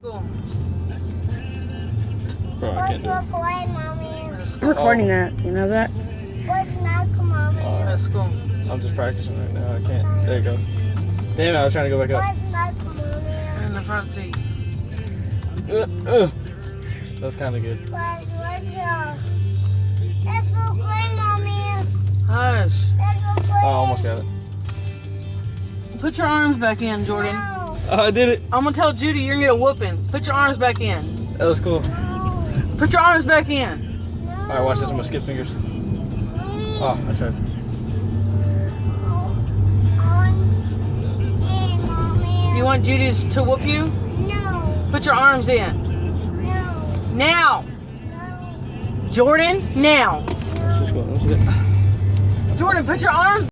Cool. Bro, I can't do it. I'm recording that. You know that? That's cool. I'm just practicing right now. I can't. There you go. Damn it, I was trying to go back up. In the front seat. That's kind of good. Hush. Oh, I almost got it. Put your arms back in, Jordan. Oh, I did it. I'm gonna tell Judy you're gonna get a whooping. Put your arms back in. That was cool. Put your arms back in. All right, watch this. I'm gonna skip fingers. Oh, I tried. You want Judy to whoop you? No. Put your arms in. No. Now. Jordan, now. Let's just go. Let's get. Jordan, put your arms